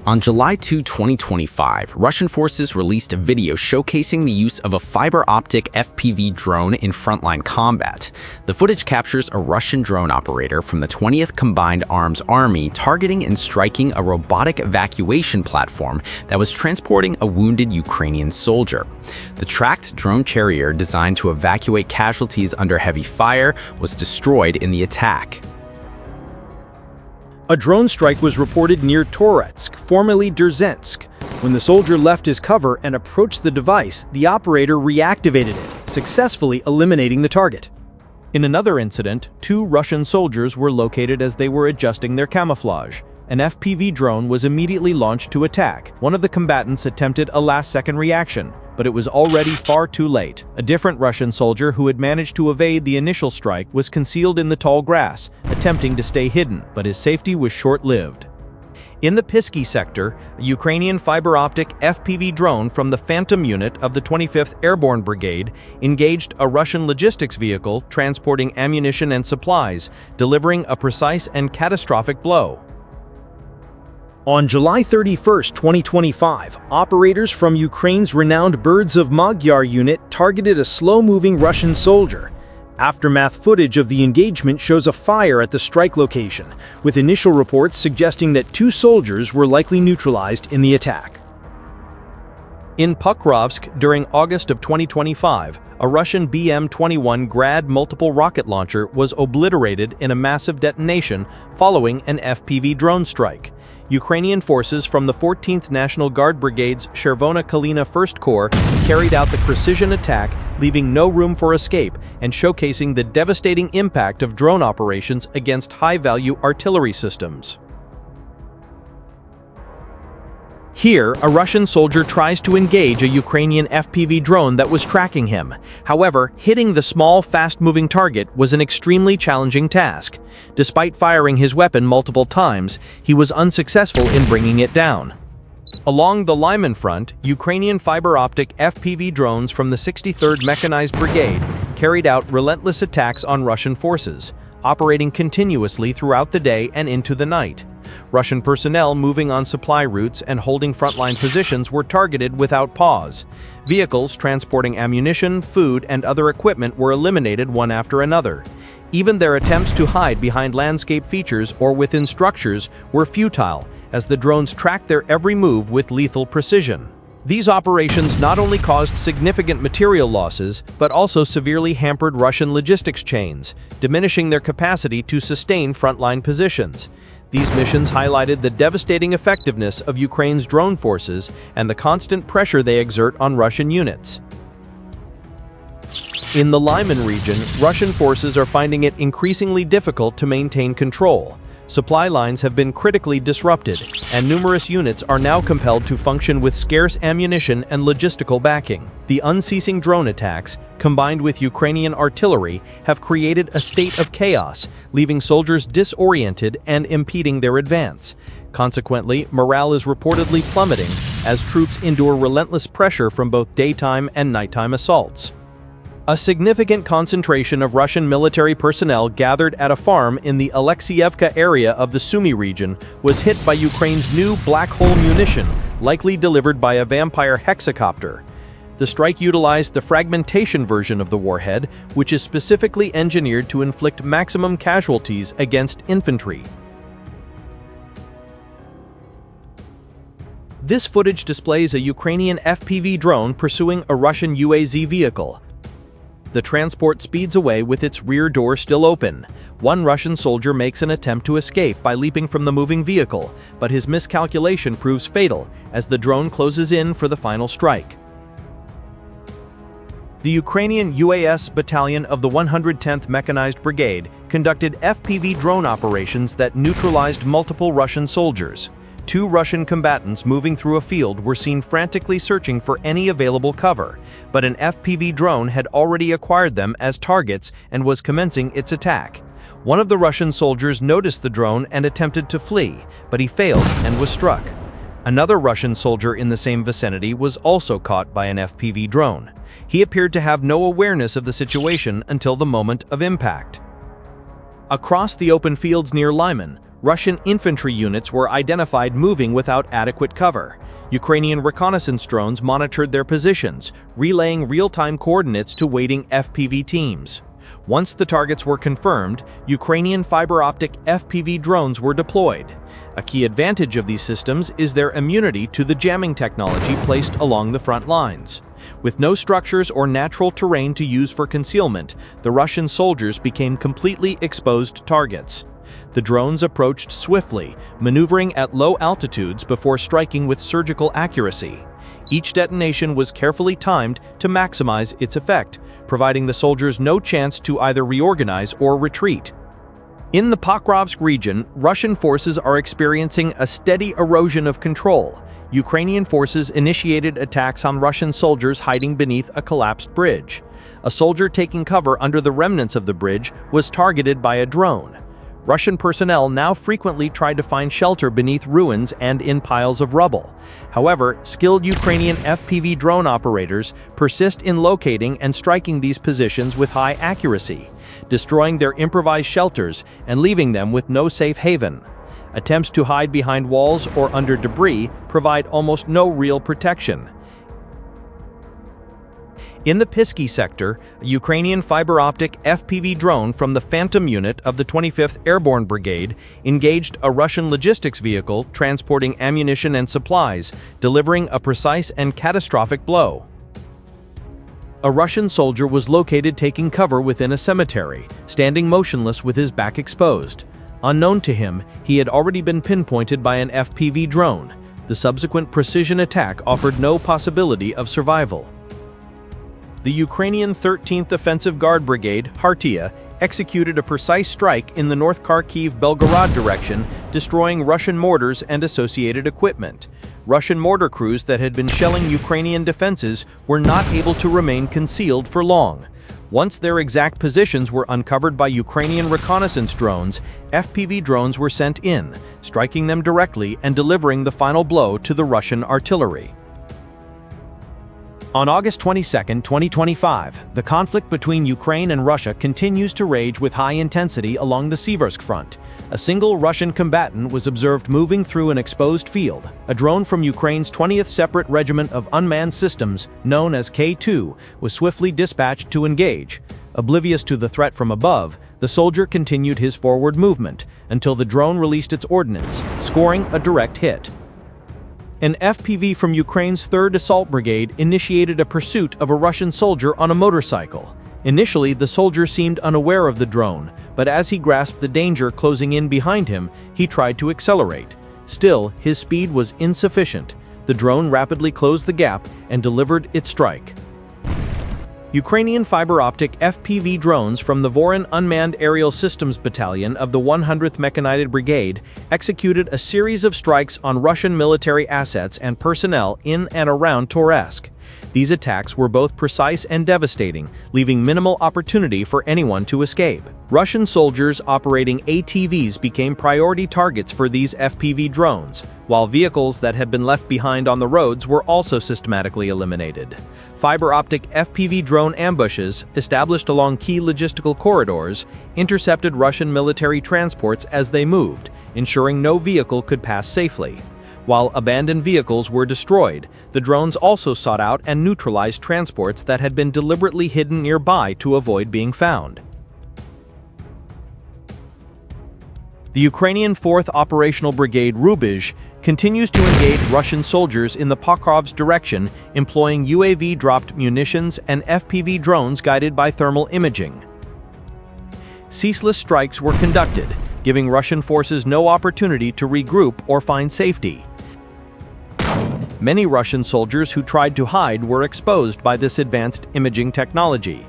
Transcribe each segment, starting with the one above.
On July 2, 2025, Russian forces released a video showcasing the use of a fiber-optic FPV drone in frontline combat. The footage captures a Russian drone operator from the 20th Combined Arms Army targeting and striking a robotic evacuation platform that was transporting a wounded Ukrainian soldier. The tracked drone carrier, designed to evacuate casualties under heavy fire, was destroyed in the attack. A drone strike was reported near Toretsk, formerly Dzержinsk. When the soldier left his cover and approached the device, the operator reactivated it, successfully eliminating the target. In another incident, 2 Russian soldiers were located as they were adjusting their camouflage. An FPV drone was immediately launched to attack. One of the combatants attempted a last-second reaction, but it was already far too late. A different Russian soldier who had managed to evade the initial strike was concealed in the tall grass, attempting to stay hidden, but his safety was short-lived. In the Pisky sector, a Ukrainian fiber-optic FPV drone from the Phantom unit of the 25th Airborne Brigade engaged a Russian logistics vehicle transporting ammunition and supplies, delivering a precise and catastrophic blow. On July 31, 2025, operators from Ukraine's renowned Birds of Magyar unit targeted a slow-moving Russian soldier. Aftermath footage of the engagement shows a fire at the strike location, with initial reports suggesting that 2 soldiers were likely neutralized in the attack. In Pokrovsk, during August of 2025, a Russian BM-21 Grad multiple rocket launcher was obliterated in a massive detonation following an FPV drone strike. Ukrainian forces from the 14th National Guard Brigade's Chervona-Kalina 1st Corps carried out the precision attack, leaving no room for escape and showcasing the devastating impact of drone operations against high-value artillery systems. Here, a Russian soldier tries to engage a Ukrainian FPV drone that was tracking him. However, hitting the small, fast-moving target was an extremely challenging task. Despite firing his weapon multiple times, he was unsuccessful in bringing it down. Along the Lyman front, Ukrainian fiber-optic FPV drones from the 63rd Mechanized Brigade carried out relentless attacks on Russian forces, operating continuously throughout the day and into the night. Russian personnel moving on supply routes and holding frontline positions were targeted without pause. Vehicles transporting ammunition, food, and other equipment were eliminated one after another. Even their attempts to hide behind landscape features or within structures were futile, as the drones tracked their every move with lethal precision. These operations not only caused significant material losses, but also severely hampered Russian logistics chains, diminishing their capacity to sustain frontline positions. These missions highlighted the devastating effectiveness of Ukraine's drone forces and the constant pressure they exert on Russian units. In the Lyman region, Russian forces are finding it increasingly difficult to maintain control. Supply lines have been critically disrupted, and numerous units are now compelled to function with scarce ammunition and logistical backing. The unceasing drone attacks, combined with Ukrainian artillery, have created a state of chaos, leaving soldiers disoriented and impeding their advance. Consequently, morale is reportedly plummeting as troops endure relentless pressure from both daytime and nighttime assaults. A significant concentration of Russian military personnel gathered at a farm in the Alexievka area of the Sumy region was hit by Ukraine's new black hole munition, likely delivered by a Vampire hexacopter. The strike utilized the fragmentation version of the warhead, which is specifically engineered to inflict maximum casualties against infantry. This footage displays a Ukrainian FPV drone pursuing a Russian UAZ vehicle. The transport speeds away with its rear door still open. One Russian soldier makes an attempt to escape by leaping from the moving vehicle, but his miscalculation proves fatal as the drone closes in for the final strike. The Ukrainian UAS battalion of the 110th Mechanized Brigade conducted FPV drone operations that neutralized multiple Russian soldiers. 2 Russian combatants moving through a field were seen frantically searching for any available cover, but an FPV drone had already acquired them as targets and was commencing its attack. One of the Russian soldiers noticed the drone and attempted to flee, but he failed and was struck. Another Russian soldier in the same vicinity was also caught by an FPV drone. He appeared to have no awareness of the situation until the moment of impact. Across the open fields near Lyman, Russian infantry units were identified moving without adequate cover. Ukrainian reconnaissance drones monitored their positions, relaying real-time coordinates to waiting FPV teams. Once the targets were confirmed, Ukrainian fiber-optic FPV drones were deployed. A key advantage of these systems is their immunity to the jamming technology placed along the front lines. With no structures or natural terrain to use for concealment, the Russian soldiers became completely exposed targets. The drones approached swiftly, maneuvering at low altitudes before striking with surgical accuracy. Each detonation was carefully timed to maximize its effect, providing the soldiers no chance to either reorganize or retreat. In the Pokrovsk region, Russian forces are experiencing a steady erosion of control. Ukrainian forces initiated attacks on Russian soldiers hiding beneath a collapsed bridge. A soldier taking cover under the remnants of the bridge was targeted by a drone. Russian personnel now frequently try to find shelter beneath ruins and in piles of rubble. However, skilled Ukrainian FPV drone operators persist in locating and striking these positions with high accuracy, destroying their improvised shelters and leaving them with no safe haven. Attempts to hide behind walls or under debris provide almost no real protection. In the Pisky sector, a Ukrainian fiber-optic FPV drone from the Phantom unit of the 25th Airborne Brigade engaged a Russian logistics vehicle transporting ammunition and supplies, delivering a precise and catastrophic blow. A Russian soldier was located taking cover within a cemetery, standing motionless with his back exposed. Unknown to him, he had already been pinpointed by an FPV drone. The subsequent precision attack offered no possibility of survival. The Ukrainian 13th Offensive Guard Brigade, Hartia, executed a precise strike in the North Kharkiv-Belgorod direction, destroying Russian mortars and associated equipment. Russian mortar crews that had been shelling Ukrainian defenses were not able to remain concealed for long. Once their exact positions were uncovered by Ukrainian reconnaissance drones, FPV drones were sent in, striking them directly and delivering the final blow to the Russian artillery. On August 22, 2025, the conflict between Ukraine and Russia continues to rage with high intensity along the Siversk front. A single Russian combatant was observed moving through an exposed field. A drone from Ukraine's 20th Separate Regiment of Unmanned Systems, known as K2, was swiftly dispatched to engage. Oblivious to the threat from above, the soldier continued his forward movement until the drone released its ordnance, scoring a direct hit. An FPV from Ukraine's 3rd Assault Brigade initiated a pursuit of a Russian soldier on a motorcycle. Initially, the soldier seemed unaware of the drone, but as he grasped the danger closing in behind him, he tried to accelerate. Still, his speed was insufficient. The drone rapidly closed the gap and delivered its strike. Ukrainian fiber-optic FPV drones from the Voron Unmanned Aerial Systems Battalion of the 100th Mechanized Brigade executed a series of strikes on Russian military assets and personnel in and around Toretsk. These attacks were both precise and devastating, leaving minimal opportunity for anyone to escape. Russian soldiers operating ATVs became priority targets for these FPV drones, while vehicles that had been left behind on the roads were also systematically eliminated. Fiber-optic FPV drone ambushes, established along key logistical corridors, intercepted Russian military transports as they moved, ensuring no vehicle could pass safely. While abandoned vehicles were destroyed, the drones also sought out and neutralized transports that had been deliberately hidden nearby to avoid being found. The Ukrainian 4th Operational Brigade Rubizh continues to engage Russian soldiers in the Pokrovsk direction, employing UAV-dropped munitions and FPV drones guided by thermal imaging. Ceaseless strikes were conducted, giving Russian forces no opportunity to regroup or find safety. Many Russian soldiers who tried to hide were exposed by this advanced imaging technology.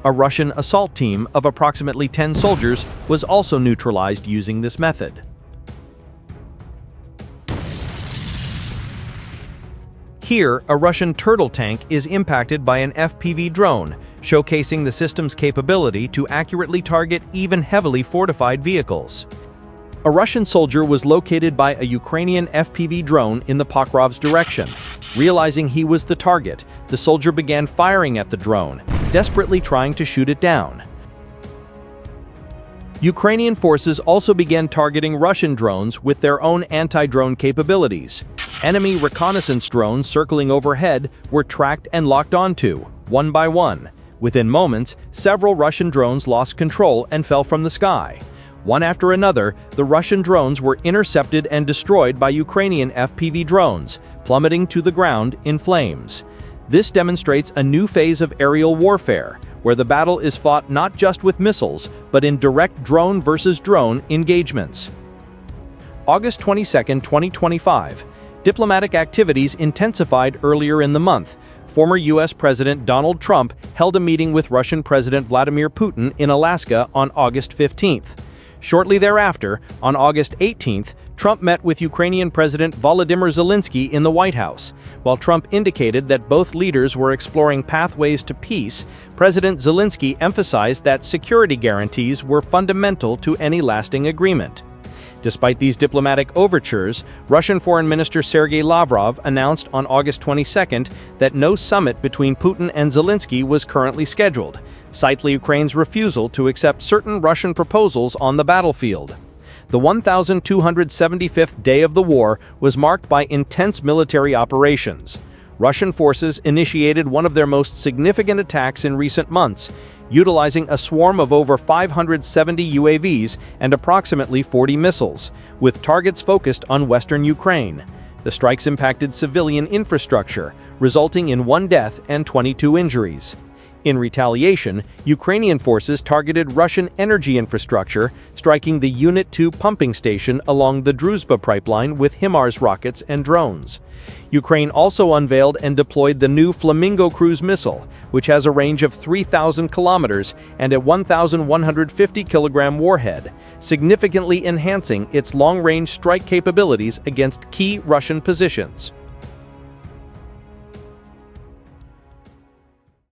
A Russian assault team of approximately 10 soldiers was also neutralized using this method. Here, a Russian turtle tank is impacted by an FPV drone, showcasing the system's capability to accurately target even heavily fortified vehicles. A Russian soldier was located by a Ukrainian FPV drone in the Pokrovsk direction. Realizing he was the target, the soldier began firing at the drone, desperately trying to shoot it down. Ukrainian forces also began targeting Russian drones with their own anti-drone capabilities. Enemy reconnaissance drones circling overhead were tracked and locked onto, one by one. Within moments, several Russian drones lost control and fell from the sky. One after another, the Russian drones were intercepted and destroyed by Ukrainian FPV drones, plummeting to the ground in flames. This demonstrates a new phase of aerial warfare, where the battle is fought not just with missiles, but in direct drone versus drone engagements. August 22, 2025. Diplomatic activities intensified earlier in the month. Former U.S. President Donald Trump held a meeting with Russian President Vladimir Putin in Alaska on August 15th. Shortly thereafter, on August 18th, Trump met with Ukrainian President Volodymyr Zelensky in the White House. While Trump indicated that both leaders were exploring pathways to peace, President Zelensky emphasized that security guarantees were fundamental to any lasting agreement. Despite these diplomatic overtures, Russian Foreign Minister Sergei Lavrov announced on August 22nd that no summit between Putin and Zelensky was currently scheduled, citing Ukraine's refusal to accept certain Russian proposals on the battlefield. The 1,275th day of the war was marked by intense military operations. Russian forces initiated one of their most significant attacks in recent months, utilizing a swarm of over 570 UAVs and approximately 40 missiles, with targets focused on western Ukraine. The strikes impacted civilian infrastructure, resulting in 1 death and 22 injuries. In retaliation, Ukrainian forces targeted Russian energy infrastructure, striking the Unit 2 pumping station along the Druzhba pipeline with HIMARS rockets and drones. Ukraine also unveiled and deployed the new Flamingo cruise missile, which has a range of 3,000 kilometers and a 1,150-kilogram warhead, significantly enhancing its long-range strike capabilities against key Russian positions.